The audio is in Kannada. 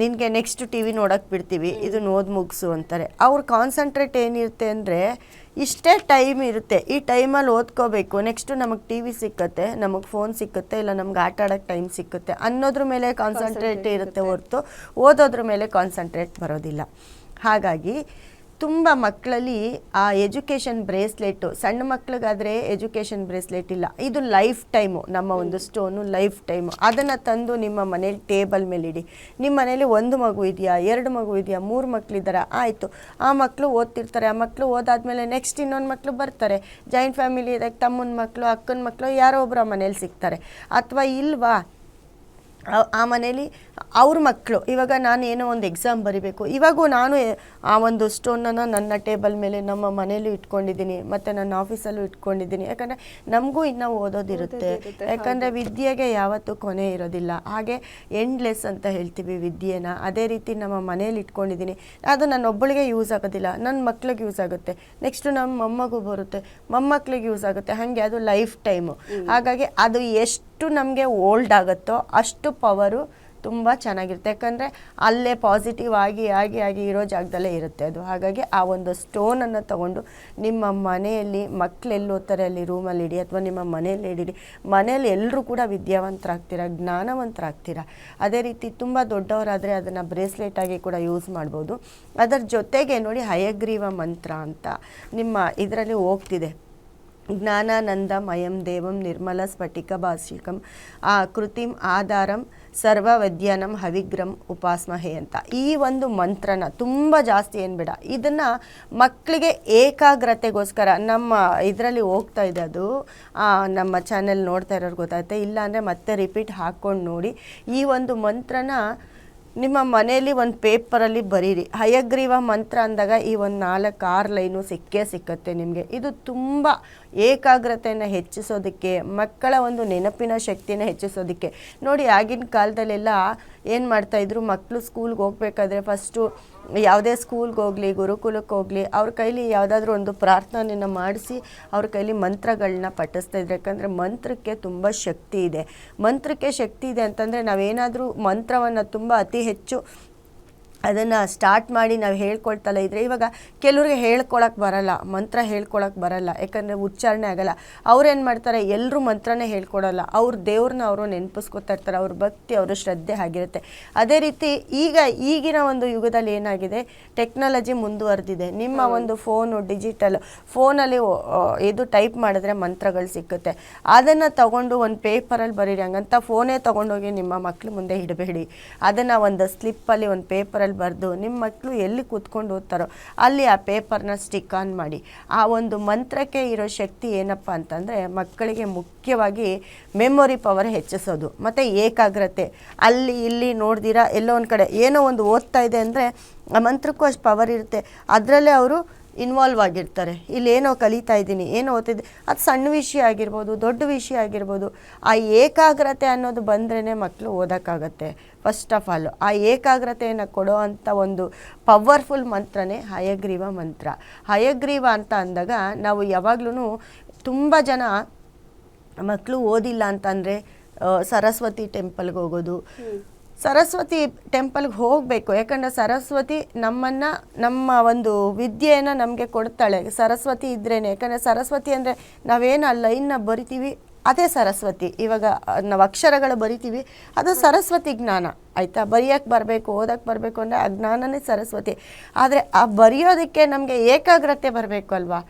ನಿನಗೆ ನೆಕ್ಸ್ಟ್ ಟಿ ವಿ ನೋಡೋಕೆ ಬಿಡ್ತೀವಿ, ಇದನ್ನ ಓದಿ ಮುಗಿಸು ಅಂತಾರೆ. ಅವ್ರ ಕಾನ್ಸಂಟ್ರೇಟ್ ಏನಿರುತ್ತೆ ಅಂದರೆ ಇಷ್ಟೇ ಟೈಮ್ ಇರುತ್ತೆ, ಈ ಟೈಮಲ್ಲಿ ಓದ್ಕೋಬೇಕು, ನೆಕ್ಸ್ಟು ನಮಗೆ ಟಿ ವಿ ಸಿಕ್ಕತ್ತೆ, ನಮಗೆ ಫೋನ್ ಸಿಕ್ಕುತ್ತೆ, ಇಲ್ಲ ನಮ್ಗೆ ಆಟ ಆಡೋಕ್ಕೆ ಟೈಮ್ ಸಿಕ್ಕುತ್ತೆ ಅನ್ನೋದ್ರ ಮೇಲೆ ಕಾನ್ಸಂಟ್ರೇಟ್ ಇರುತ್ತೆ ಹೊರತು ಓದೋದ್ರ ಮೇಲೆ ಕಾನ್ಸಂಟ್ರೇಟ್ ಬರೋದಿಲ್ಲ. ಹಾಗಾಗಿ ತುಂಬ ಮಕ್ಕಳಲ್ಲಿ ಆ ಎಜುಕೇಷನ್ ಬ್ರೇಸ್ಲೆಟು, ಸಣ್ಣ ಮಕ್ಳಿಗಾದರೆ ಎಜುಕೇಷನ್ ಬ್ರೇಸ್ಲೆಟ್ ಇಲ್ಲ, ಇದು ಲೈಫ್ ಟೈಮು, ನಮ್ಮ ಒಂದು ಸ್ಟೋನು ಲೈಫ್ ಟೈಮು. ಅದನ್ನು ತಂದು ನಿಮ್ಮ ಮನೇಲಿ ಟೇಬಲ್ ಮೇಲೆ ಇಡಿ. ನಿಮ್ಮ ಮನೇಲಿ ಒಂದು ಮಗು ಇದೆಯಾ, 2 ಮಗು ಇದೆಯಾ, 3 ಮಕ್ಕಳಿದ್ದಾರಾ, ಆಯಿತು, ಆ ಮಕ್ಕಳು ಓದ್ತಿರ್ತಾರೆ. ಆ ಮಕ್ಕಳು ಓದಾದ್ಮೇಲೆ ನೆಕ್ಸ್ಟ್ ಇನ್ನೊಂದು ಮಕ್ಕಳು ಬರ್ತಾರೆ. ಜಾಯಿಂಟ್ ಫ್ಯಾಮಿಲಿ ಇದೆ, ತಮ್ಮನ ಮಕ್ಕಳು, ಅಕ್ಕನ ಮಕ್ಕಳು ಯಾರೋ ಒಬ್ಬರ ಮನೇಲಿ ಸಿಗ್ತಾರೆ. ಅಥವಾ ಇಲ್ವಾ, ಆ ಮನೇಲಿ ಅವ್ರ ಮಕ್ಕಳು, ಇವಾಗ ನಾನು ಏನೋ ಒಂದು ಎಕ್ಸಾಮ್ ಬರಿಬೇಕು, ಇವಾಗೂ ನಾನು ಆ ಒಂದು ಸ್ಟೋನನ್ನು ನನ್ನ ಟೇಬಲ್ ಮೇಲೆ ನಮ್ಮ ಮನೇಲಿ ಇಟ್ಕೊಂಡಿದ್ದೀನಿ, ಮತ್ತು ನನ್ನ ಆಫೀಸಲ್ಲೂ ಇಟ್ಕೊಂಡಿದ್ದೀನಿ. ಯಾಕಂದರೆ ನಮಗೂ ಇನ್ನೂ ಓದೋದಿರುತ್ತೆ, ಯಾಕಂದರೆ ವಿದ್ಯೆಗೆ ಯಾವತ್ತೂ ಕೊನೆ ಇರೋದಿಲ್ಲ. ಹಾಗೆ ಎಂಡ್ಲೆಸ್ ಅಂತ ಹೇಳ್ತೀವಿ ವಿದ್ಯೆನ. ಅದೇ ರೀತಿ ನಮ್ಮ ಮನೇಲಿ ಇಟ್ಕೊಂಡಿದ್ದೀನಿ, ಅದು ನನ್ನೊಬ್ಬಳಿಗೆ ಯೂಸ್ ಆಗೋದಿಲ್ಲ, ನನ್ನ ಮಕ್ಳಿಗೆ ಯೂಸ್ ಆಗುತ್ತೆ, ನೆಕ್ಸ್ಟು ನಮ್ಮ ಮೊಮ್ಮಗು ಬರುತ್ತೆ, ಮೊಮ್ಮಕ್ಳಿಗೆ ಯೂಸ್ ಆಗುತ್ತೆ. ಹಾಗೆ ಅದು ಲೈಫ್ ಟೈಮು. ಹಾಗಾಗಿ ಅದು ಎಷ್ಟು ನಮಗೆ ಓಲ್ಡ್ ಆಗುತ್ತೋ ಅಷ್ಟು ಪವರು ತುಂಬ ಚೆನ್ನಾಗಿರುತ್ತೆ. ಯಾಕಂದರೆ ಅಲ್ಲೇ ಪಾಸಿಟಿವ್ ಆಗಿ ಆಗಿ ಆಗಿ ಇರೋ ಜಾಗದಲ್ಲೇ ಇರುತ್ತೆ ಅದು. ಹಾಗಾಗಿ ಆ ಒಂದು ಸ್ಟೋನನ್ನು ತೊಗೊಂಡು ನಿಮ್ಮ ಮನೆಯಲ್ಲಿ ಮಕ್ಕಳೆಲ್ಲಿ ಓದ್ತಾರೆ ಅಲ್ಲಿ ರೂಮಲ್ಲಿ ಇಡಿ, ಅಥವಾ ನಿಮ್ಮ ಮನೆಯಲ್ಲಿ ಇಡಿರಿ. ಮನೇಲಿ ಎಲ್ಲರೂ ಕೂಡ ವಿದ್ಯಾವಂತರಾಗ್ತೀರ, ಜ್ಞಾನವಂತರಾಗ್ತೀರ. ಅದೇ ರೀತಿ ತುಂಬ ದೊಡ್ಡವರಾದರೆ ಅದನ್ನು ಬ್ರೇಸ್ಲೆಟಾಗಿ ಕೂಡ ಯೂಸ್ ಮಾಡ್ಬೋದು. ಅದರ ಜೊತೆಗೆ ನೋಡಿ, ಹಯಗ್ರೀವ ಮಂತ್ರ ಅಂತ ನಿಮ್ಮ ಇದರಲ್ಲಿ ಹೋಗ್ತಿದೆ, ಜ್ಞಾನಾನಂದಮಯಂ ದೇವಂ ನಿರ್ಮಲ ಸ್ಫಟಿಕ ಭಾಷಿಕಂ ಕೃತಿಂ ಆಧಾರಂ ಸರ್ವವಿದ್ಯಾನಂ ಹವಿಗ್ರಂ ಉಪಾಸ್ಮಹೆ ಅಂತ. ಈ ಒಂದು ಮಂತ್ರನ ತುಂಬ ಜಾಸ್ತಿ ಏನು ಬೇಡ, ಇದನ್ನು ಮಕ್ಕಳಿಗೆ ಏಕಾಗ್ರತೆಗೋಸ್ಕರ ನಮ್ಮ ಇದರಲ್ಲಿ ಹೋಗ್ತಾ ಇದೆ ಅದು, ನಮ್ಮ ಚಾನೆಲ್ ನೋಡ್ತಾ ಇರೋರು ಗೊತ್ತಾಗುತ್ತೆ, ಇಲ್ಲಾಂದರೆ ಮತ್ತೆ ರಿಪೀಟ್ ಹಾಕ್ಕೊಂಡು ನೋಡಿ. ಈ ಒಂದು ಮಂತ್ರನ ನಿಮ್ಮ ಮನೆಯಲ್ಲಿ ಒಂದು ಪೇಪರಲ್ಲಿ ಬರೀರಿ. ಹಯಗ್ರೀವ ಮಂತ್ರ ಅಂದಾಗ ಈ ಒಂದು 4-6 ಲೈನು ಸಿಕ್ಕತ್ತೆ ನಿಮಗೆ. ಇದು ತುಂಬ ಏಕಾಗ್ರತೆಯನ್ನು ಹೆಚ್ಚಿಸೋದಕ್ಕೆ, ಮಕ್ಕಳ ಒಂದು ನೆನಪಿನ ಶಕ್ತಿನ ಹೆಚ್ಚಿಸೋದಕ್ಕೆ. ನೋಡಿ, ಆಗಿನ ಕಾಲದಲ್ಲೆಲ್ಲ ಏನು ಮಾಡ್ತಾಯಿದ್ರು, ಮಕ್ಕಳು ಸ್ಕೂಲ್ಗೆ ಹೋಗ್ಬೇಕಾದ್ರೆ ಫಸ್ಟು ಯಾವುದೇ ಸ್ಕೂಲ್ಗೆ ಹೋಗಲಿ, ಗುರುಕುಲಕ್ಕೆ ಹೋಗಲಿ, ಅವ್ರ ಕೈಲಿ ಯಾವುದಾದ್ರೂ ಒಂದು ಪ್ರಾರ್ಥನೆಯನ್ನು ಮಾಡಿಸಿ ಅವ್ರ ಕೈಲಿ ಮಂತ್ರಗಳನ್ನ ಪಠಿಸ್ತಾಯಿದ್ರು. ಯಾಕಂದರೆ ಮಂತ್ರಕ್ಕೆ ತುಂಬ ಶಕ್ತಿ ಇದೆ. ಮಂತ್ರಕ್ಕೆ ಶಕ್ತಿ ಇದೆ ಅಂತಂದರೆ ನಾವೇನಾದರೂ ಮಂತ್ರವನ್ನು ತುಂಬ ಅತಿ ಹೆಚ್ಚು ಅದನ್ನು ಸ್ಟಾರ್ಟ್ ಮಾಡಿ ನಾವು ಹೇಳ್ಕೊಳ್ತಲ್ಲ ಇದ್ರೆ, ಇವಾಗ ಕೆಲವ್ರಿಗೆ ಹೇಳ್ಕೊಳಕ್ಕೆ ಬರಲ್ಲ, ಮಂತ್ರ ಹೇಳ್ಕೊಳಕ್ಕೆ ಬರಲ್ಲ, ಯಾಕಂದರೆ ಉಚ್ಚಾರಣೆ ಆಗಲ್ಲ. ಅವ್ರೇನು ಮಾಡ್ತಾರೆ, ಎಲ್ಲರೂ ಮಂತ್ರನೇ ಹೇಳ್ಕೊಡಲ್ಲ, ಅವ್ರ ದೇವ್ರನ್ನ ಅವರು ನೆನಪಿಸ್ಕೊತಾ ಇರ್ತಾರೆ, ಅವ್ರ ಭಕ್ತಿ, ಅವರ ಶ್ರದ್ಧೆ ಆಗಿರುತ್ತೆ. ಅದೇ ರೀತಿ ಈಗಿನ ಒಂದು ಯುಗದಲ್ಲಿ ಏನಾಗಿದೆ, ಟೆಕ್ನಾಲಜಿ ಮುಂದುವರೆದಿದೆ. ನಿಮ್ಮ ಒಂದು ಫೋನು, ಡಿಜಿಟಲ್ ಫೋನಲ್ಲಿ ಇದು ಟೈಪ್ ಮಾಡಿದ್ರೆ ಮಂತ್ರಗಳು ಸಿಕ್ಕುತ್ತೆ. ಅದನ್ನು ತಗೊಂಡು ಒಂದು ಪೇಪರಲ್ಲಿ ಬರೀರಿ. ಹಂಗಂತ ಫೋನೇ ತೊಗೊಂಡೋಗಿ ನಿಮ್ಮ ಮಕ್ಕಳು ಮುಂದೆ ಇಡಬೇಡಿ. ಅದನ್ನು ಒಂದು ಸ್ಲಿಪ್ಪಲ್ಲಿ ಒಂದು ಪೇಪರಲ್ಲಿ ಬರೆದು ನಿಮ್ಮ ಮಕ್ಕಳು ಎಲ್ಲಿ ಕೂತ್ಕೊಂಡು ಓದ್ತಾರೋ ಅಲ್ಲಿ ಆ ಪೇಪರ್ನ ಸ್ಟಿಕ್ ಆನ್ ಮಾಡಿ. ಆ ಒಂದು ಮಂತ್ರಕ್ಕೆ ಇರೋ ಶಕ್ತಿ ಏನಪ್ಪ ಅಂತಂದರೆ, ಮಕ್ಕಳಿಗೆ ಮುಖ್ಯವಾಗಿ ಮೆಮೊರಿ ಪವರ್ ಹೆಚ್ಚಿಸೋದು, ಮತ್ತು ಏಕಾಗ್ರತೆ. ಅಲ್ಲಿ ಇಲ್ಲಿ ನೋಡ್ದಿರಾ ಎಲ್ಲೋ ಒಂದು ಕಡೆ ಏನೋ ಒಂದು ಓದ್ತಾ ಇದೆ ಅಂದರೆ ಆ ಮಂತ್ರಕ್ಕೂ ಅಷ್ಟು ಪವರ್ ಇರುತ್ತೆ, ಅದರಲ್ಲೇ ಅವರು ಇನ್ವಾಲ್ವ್ ಆಗಿರ್ತಾರೆ. ಇಲ್ಲೇನೋ ಕಲಿತಾ ಇದ್ದೀನಿ, ಏನೋ ಓದ್ತಿದ್ದೆ, ಅದು ಸಣ್ಣ ವಿಷಯ ಆಗಿರ್ಬೋದು, ದೊಡ್ಡ ವಿಷಯ ಆಗಿರ್ಬೋದು. ಆ ಏಕಾಗ್ರತೆ ಅನ್ನೋದು ಬಂದ್ರೇ ಮಕ್ಕಳು ಓದೋಕ್ಕಾಗತ್ತೆ. ಫಸ್ಟ್ ಆಫ್ ಆಲ್ ಆ ಏಕಾಗ್ರತೆಯನ್ನು ಕೊಡೋ ಅಂಥ ಒಂದು ಪವರ್ಫುಲ್ ಮಂತ್ರನೇ ಹಯಗ್ರೀವ ಮಂತ್ರ. ಹಯಗ್ರೀವ ಅಂತ ಅಂದಾಗ ನಾವು ಯಾವಾಗ್ಲೂ ತುಂಬ ಜನ ಮಕ್ಕಳು ಓದಿಲ್ಲ ಅಂತಂದರೆ ಸರಸ್ವತಿ ಟೆಂಪಲ್ಗೆ ಹೋಗೋದು. ಸರಸ್ವತಿ ಟೆಂಪಲ್ಗೆ ಹೋಗಬೇಕು, ಯಾಕಂದರೆ ಸರಸ್ವತಿ ನಮ್ಮ ಒಂದು ವಿದ್ಯೆಯನ್ನು ನಮಗೆ ಕೊಡ್ತಾಳೆ. ಸರಸ್ವತಿ ಇದ್ರೇ, ಯಾಕಂದರೆ ಸರಸ್ವತಿ ಅಂದರೆ ನಾವೇನು ಆ ಲೈನ್ನ ಬರಿತೀವಿ ಅದೇ ಸರಸ್ವತಿ. ಇವಾಗ ನಾವು ಅಕ್ಷರಗಳು ಬರಿತೀವಿ, ಅದು ಸರಸ್ವತಿ ಜ್ಞಾನ, ಆಯಿತಾ. ಬರೆಯೋಕ್ಕೆ ಬರಬೇಕು, ಓದೋಕ್ಕೆ ಬರಬೇಕು ಅಂದರೆ ಆ ಜ್ಞಾನನೇ ಸರಸ್ವತಿ. ಆದರೆ ಆ ಬರೆಯೋದಕ್ಕೆ ನಮಗೆ ಏಕಾಗ್ರತೆ ಬರಬೇಕು ಅಲ್ವಾ.